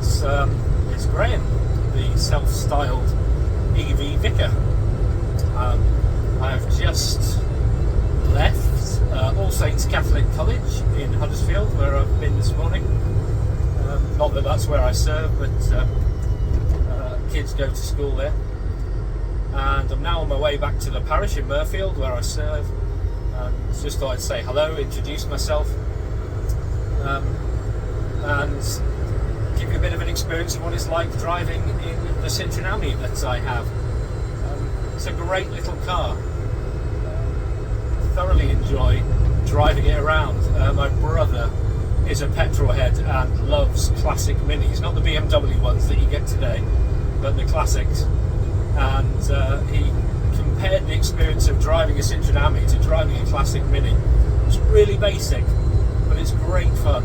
It's Graham, the self-styled EV Vicar. I have just left All Saints Catholic College in Huddersfield, where I've been this morning. Not that that's where I serve, but kids go to school there. And I'm now on my way back to the parish in Mirfield, where I serve. Just thought I'd say hello, introduce myself, and give you a bit of an experience of what it's like driving in the Citroen AMI that I have. It's a great little car. Thoroughly enjoy driving it around. My brother is a petrol head and loves classic minis, not the BMW ones that you get today, but the classics. And he compared the experience of driving a Citroen AMI to driving a classic mini. It's really basic, but it's great fun.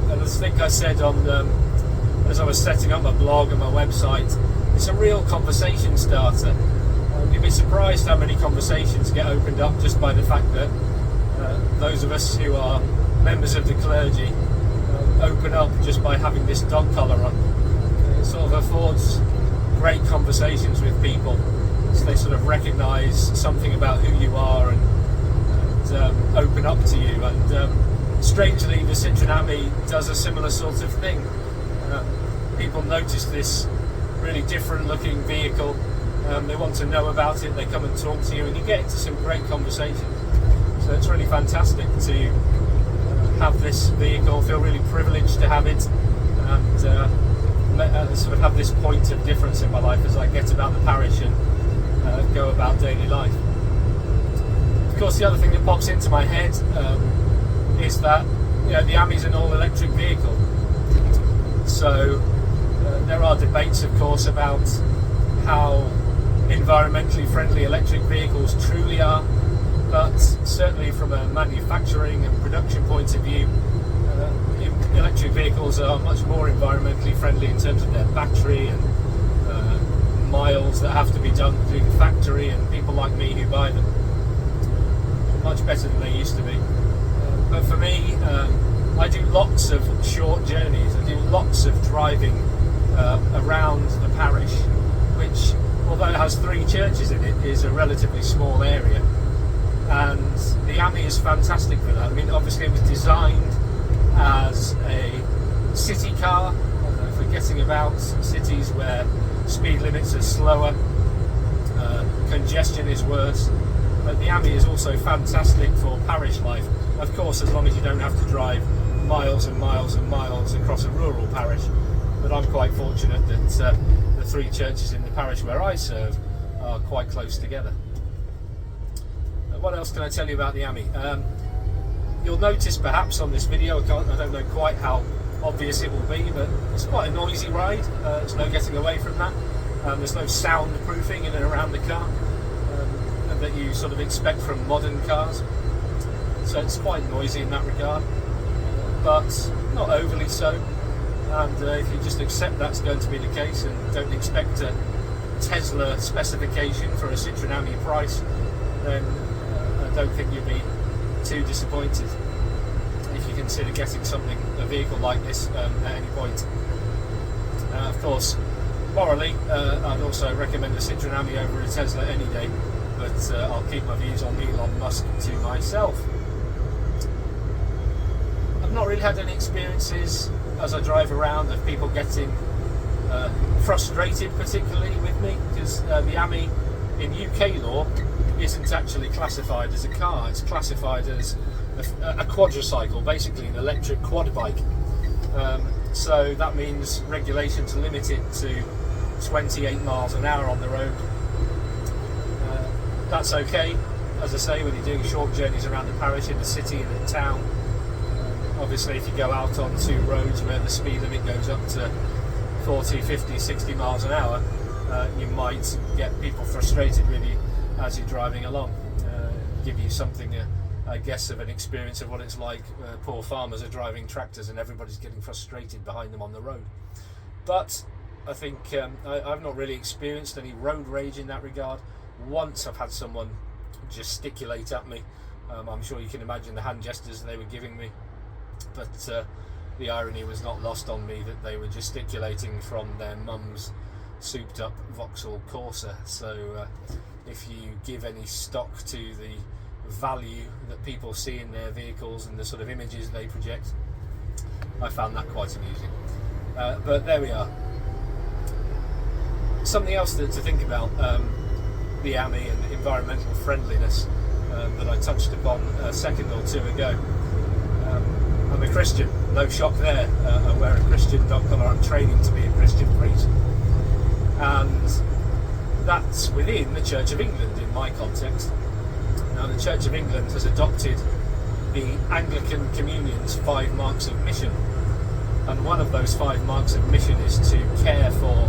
And I think I said as I was setting up my blog and my website, it's a real conversation starter. You'd be surprised how many conversations get opened up just by the fact that those of us who are members of the clergy open up just by having this dog collar on. It sort of affords great conversations with people, so they sort of recognise something about who you are and open up to you. And strangely, the Citroen AMI does a similar sort of thing. People notice this really different looking vehicle, they want to know about it, they come and talk to you, and you get into some great conversations. So it's really fantastic to have this vehicle, feel really privileged to have it, and sort of have this point of difference in my life as I get about the parish and go about daily life. Of course, the other thing that pops into my head is that the AMI is an all-electric vehicle. So there are debates, of course, about how environmentally friendly electric vehicles truly are, but certainly from a manufacturing and production point of view, electric vehicles are much more environmentally friendly in terms of their battery and miles that have to be done through the factory, and people like me who buy them, much better than they used to be. But for me, I do lots of short journeys. I do lots of driving around the parish, which, although it has 3 churches in it, is a relatively small area. And the AMI is fantastic for that. I mean, obviously it was designed as a city car for getting about cities where speed limits are slower, congestion is worse. But the AMI is also fantastic for parish life, of course, as long as you don't have to drive miles and miles and miles across a rural parish. But I'm quite fortunate that the 3 churches in the parish where I serve are quite close together. What else can I tell you about the AMI? You'll notice perhaps on this video, I don't know quite how obvious it will be, but it's quite a noisy ride. There's no getting away from that. There's no soundproofing in and around the car that you sort of expect from modern cars. So it's quite noisy in that regard, but not overly so. And if you just accept that's going to be the case and don't expect a Tesla specification for a Citroen AMI price, then I don't think you'll be too disappointed if you consider getting a vehicle like this at any point. Of course, morally, I'd also recommend a Citroen AMI over a Tesla any day, but I'll keep my views on Elon Musk to myself. I've not really had any experiences as I drive around of people getting frustrated particularly with me, because the AMI in UK law isn't actually classified as a car. It's classified as a quadricycle, basically an electric quad bike. So that means regulations limit it to 28 miles an hour on the road. That's okay, as I say, when you're doing short journeys around the parish, in the city and in town. Obviously, if you go out onto roads where the speed limit goes up to 40, 50, 60 miles an hour, you might get people frustrated with you as you're driving along. Give you something, I guess, of an experience of what it's like. Poor farmers are driving tractors and everybody's getting frustrated behind them on the road. But I think I've not really experienced any road rage in that regard. Once I've had someone gesticulate at me. I'm sure you can imagine the hand gestures they were giving me. But the irony was not lost on me that they were gesticulating from their mum's souped up Vauxhall Corsa. So if you give any stock to the value that people see in their vehicles and the sort of images they project, I found that quite amusing. But there we are. Something else to think about, the AMI and environmental friendliness, that I touched upon a second or two ago. I'm a Christian, no shock there. I wear a Christian dog collar. I'm training to be a Christian priest, and that's within the Church of England in my context. Now, the Church of England has adopted the Anglican Communion's 5 marks of mission, and one of those 5 marks of mission is to care for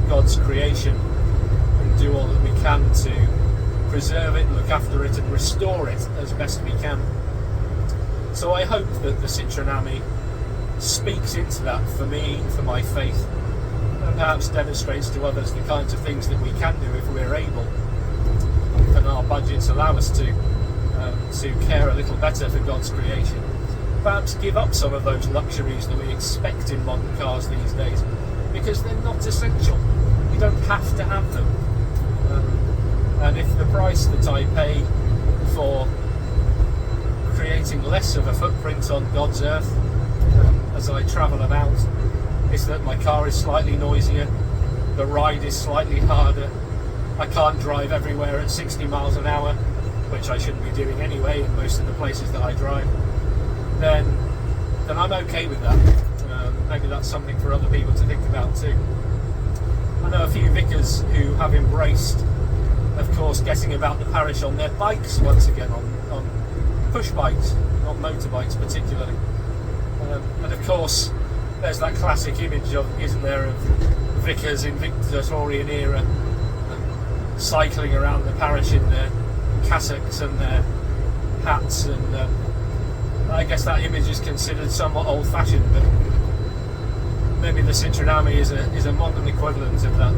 God's creation and do all that we can to preserve it, look after it and restore it as best we can. So I hope that the Citroen AMI speaks into that for me, for my faith, and perhaps demonstrates to others the kinds of things that we can do if we're able, and our budgets allow us to care a little better for God's creation. Perhaps give up some of those luxuries that we expect in modern cars these days, because they're not essential. You don't have to have them. And if the price that I pay for creating less of a footprint on God's earth as I travel about is that my car is slightly noisier, the ride is slightly harder, I can't drive everywhere at 60 miles an hour, which I shouldn't be doing anyway in most of the places that I drive, then I'm okay with that. Maybe that's something for other people to think about too. I know a few vicars who have embraced, of course, getting about the parish on their bikes once again, on push bikes, not motorbikes particularly. And of course, there's that classic image isn't there, of vicars in Victorian era cycling around the parish in their cassocks and their hats, and I guess that image is considered somewhat old-fashioned, but maybe the Citroen AMI is a modern equivalent of that.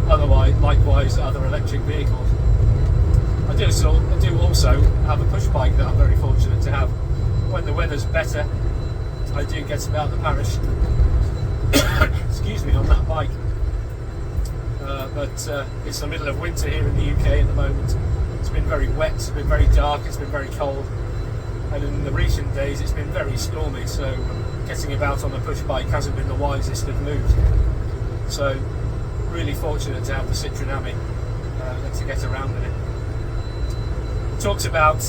Otherwise, likewise, other electric vehicles. I do also have a push bike that I'm very fortunate to have. When the weather's better, I do get about the parish excuse me, on that bike. But it's the middle of winter here in the UK at the moment. It's been very wet, it's been very dark, it's been very cold, and in the recent days it's been very stormy, so getting about on a push bike hasn't been the wisest of moves. So really fortunate to have the Citroen AMI and to get around in it. It talks about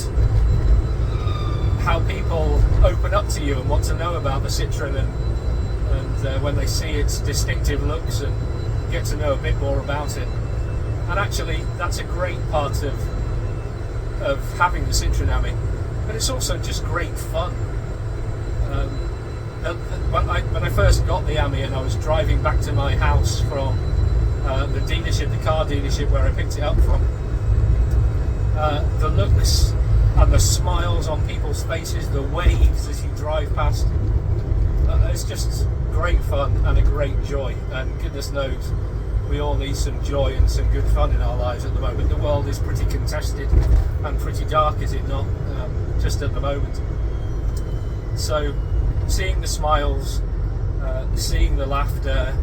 how people open up to you and want to know about the Citroen, and when they see its distinctive looks and get to know a bit more about it. And actually that's a great part of having the Citroen AMI, but it's also just great fun. When I first got the AMI and I was driving back to my house from the car dealership where I picked it up from, the looks and the smiles on people's faces, the waves as you drive past, it's just great fun and a great joy. And goodness knows we all need some joy and some good fun in our lives at the moment. The world is pretty contested and pretty dark, is it not, just at the moment. So seeing the smiles, seeing the laughter,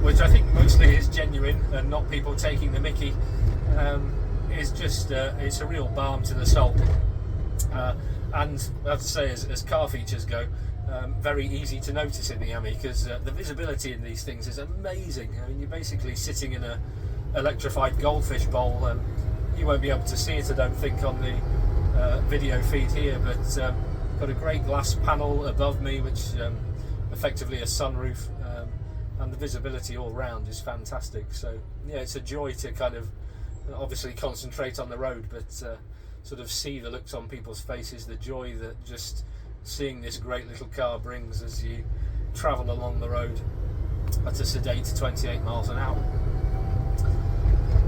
which I think mostly is genuine and not people taking the mickey, is just it's a real balm to the soul. And I have to say, as car features go, very easy to notice in the AMI, because the visibility in these things is amazing. I mean, you're basically sitting in a electrified goldfish bowl, and you won't be able to see it, I don't think, on the video feed here, but got a great glass panel above me, which effectively a sunroof, and the visibility all round is fantastic. So yeah, it's a joy to kind of obviously concentrate on the road, but sort of see the looks on people's faces, the joy that just seeing this great little car brings as you travel along the road at a sedate 28 miles an hour.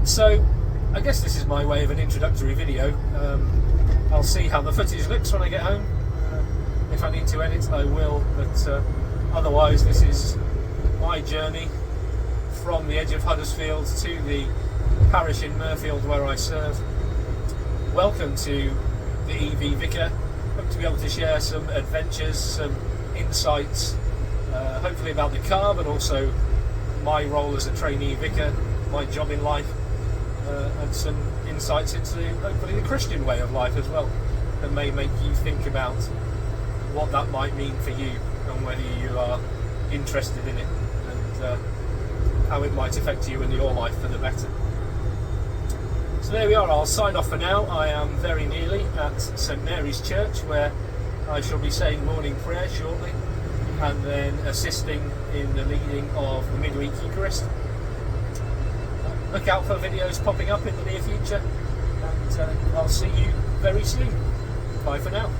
So I guess this is my way of an introductory video. I'll see how the footage looks when I get home. If I need to edit, I will, but otherwise this is my journey from the edge of Huddersfield to the parish in Mirfield where I serve. Welcome to the EV Vicar. Hope to be able to share some adventures, some insights, hopefully about the car, but also my role as a trainee vicar, my job in life, and some insights into hopefully the Christian way of life as well, that may make you think about what that might mean for you and whether you are interested in it, and how it might affect you and your life for the better. So there we are, I'll sign off for now. I am very nearly at St Mary's Church, where I shall be saying morning prayer shortly, and then assisting in the leading of the midweek Eucharist. Look out for videos popping up in the near future, and I'll see you very soon. Bye for now.